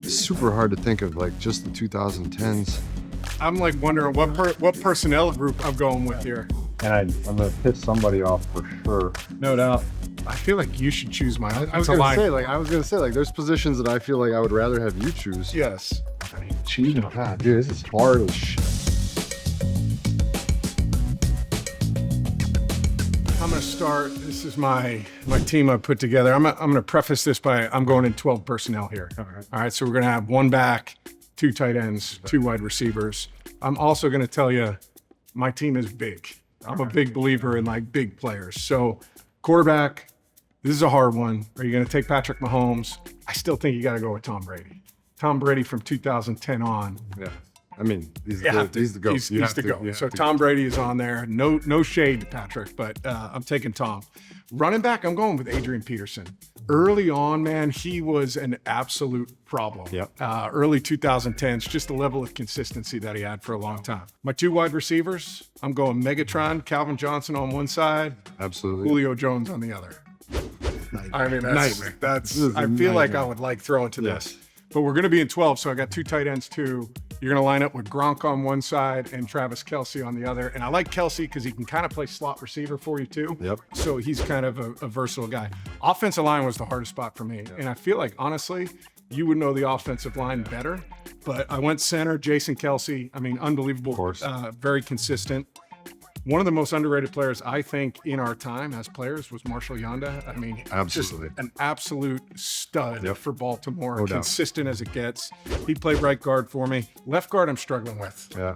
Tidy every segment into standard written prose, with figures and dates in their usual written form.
It's super hard to think of like just the 2010s. I'm like wondering what personnel group I'm going with here. And I'm going to piss somebody off for sure. No doubt. I feel like you should choose my. I was gonna say like there's positions that I feel like I would rather have you choose. Yes. I mean, cheating. God, dude, this is hard as shit. I'm gonna start. This is my team I put together. I'm gonna preface this by I'm going in 12 personnel here. All right. So we're gonna have one back, two tight ends, two wide receivers. I'm also gonna tell you, my team is big. I'm a big believer in like big players. So quarterback, this is a hard one. Are you gonna take Patrick Mahomes? I still think you gotta go with Tom Brady. Tom Brady from 2010 on. Yeah. I mean, he's Yeah, the GOAT. He's the GOAT. So Tom Brady is on there. No shade to Patrick, but I'm taking Tom. Running back, I'm going with Adrian Peterson. Early on, man, he was an absolute problem. Yep. Early 2010s, just the level of consistency that he had for a long time. My two wide receivers, I'm going Megatron, Calvin Johnson on one side, Absolutely. Julio Jones on the other. I mean, Nightmare. I feel like I would like throwing to this. But we're going to be in 12, so I got two tight ends too. You're going to line up with Gronk on one side and Travis Kelce on the other. And I like Kelce because he can kind of play slot receiver for you too. Yep. So he's kind of a versatile guy. Offensive line was the hardest spot for me. And I feel like, honestly, you would know the offensive line better. But I went center, Jason Kelce. I mean, unbelievable. Of course. Very consistent. One of the most underrated players, I think, in our time as players was Marshall Yanda. I mean, Absolutely. just an absolute stud for Baltimore. No doubt. Consistent as it gets. He played right guard for me. Left guard, I'm struggling with. Yeah.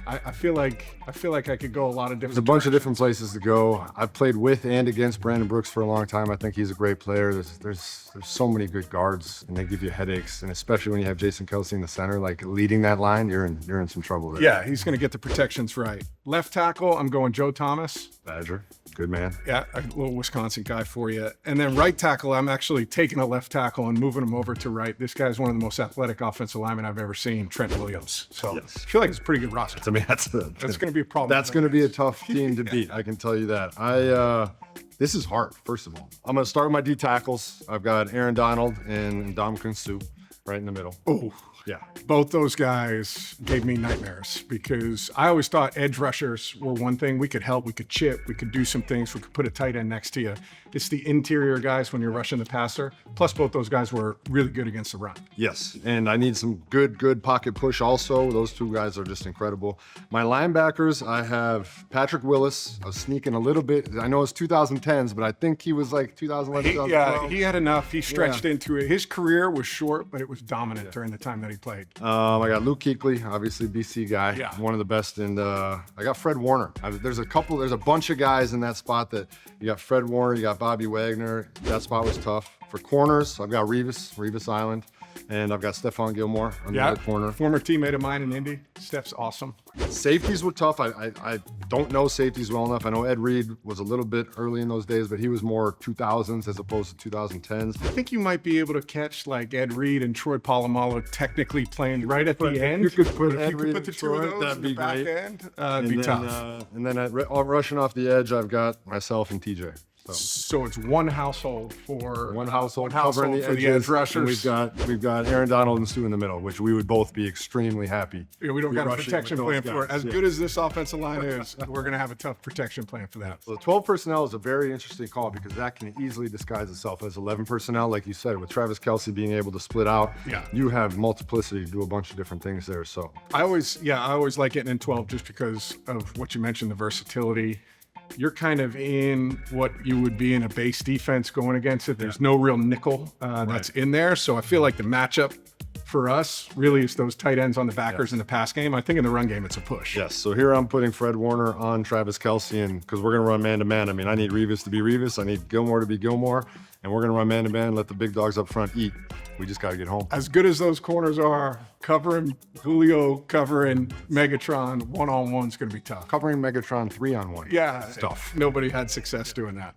I feel like I could go a lot of different. There's a bunch of different places to go. I've played with and against Brandon Brooks for a long time. I think he's a great player. There's so many good guards, and they give you headaches. And especially when you have Jason Kelce in the center, like leading that line, you're in some trouble there. Yeah, he's going to get the protections right. Left tackle, I'm going Joe Thomas. Badger, good man. Yeah, a little Wisconsin guy for you. And then right tackle, I'm actually taking a left tackle and moving him over to right. This guy's one of the most athletic offensive linemen I've ever seen, Trent Williams. So I feel like it's a pretty good roster. I mean, That's going to be a problem. That's going to be a tough team to beat. I can tell you that. This is hard. First of all, I'm going to start with my D tackles. I've got Aaron Donald and Ndamukong Suh right in the middle. Oh, Yeah. both those guys gave me nightmares because I always thought edge rushers were one thing. We could help, we could chip, we could do some things, we could put a tight end next to you. It's the interior guys when you're rushing the passer. Plus, both those guys were really good against the run. Yes, and I need some good pocket push also. Those two guys are just incredible. My linebackers, I have Patrick Willis. I was sneaking a little bit. I know it's 2010s, but I think he was like 2011, 2012. He had enough. He stretched into it. His career was short, but it was dominant during the time that he played. I got Luke Kuechly, obviously BC guy, Yeah. one of the best, and I got Fred Warner. There's a bunch of guys in that spot that you got Fred Warner, you got Bobby Wagner. That spot was tough. For corners, I've got Revis Island, and I've got Stephon Gilmore on the other corner. Former teammate of mine in Indy. Steph's awesome. Safeties were tough. I don't know safeties well enough. I know Ed Reed was a little bit early in those days, but he was more 2000s as opposed to 2010s. I think you might be able to catch like Ed Reed and Troy Polamalu technically playing right at the end. You could put If Ed you could Reed put and the two of Troy, those that'd in the be back great. end, it'd be tough. And then rushing off the edge, I've got myself and TJ. So it's one household for One household one covering the for edges, the edge and rushers. we've got Aaron Donald and Stu in the middle, which we would both be extremely happy. Yeah, we don't got a rushing protection with plan those for it. guys, As yeah. good as this offensive line is, we're going to have a tough protection plan for that. So the 12 personnel is a very interesting call because that can easily disguise itself as 11 personnel, like you said, with Travis Kelce being able to split out. Yeah. You have multiplicity to do a bunch of different things there. So I always like getting in 12 just because of what you mentioned, the versatility. You're kind of in what you would be in a base defense going against it. There's no real nickel that's in there. So I feel like the matchup for us really is those tight ends on the backers in the pass game. I think in the run game, it's a push. yes, so here I'm putting Fred Warner on Travis Kelce, and because we're going to run man-to-man. I mean, I need Revis to be Revis. I need Gilmore to be Gilmore, and we're going to run man-to-man, let the big dogs up front eat. We just got to get home. As good as those corners are, covering Julio, covering Megatron, one-on-one is going to be tough. Covering Megatron 3-on-1. Yeah, Stuff. nobody had success doing that.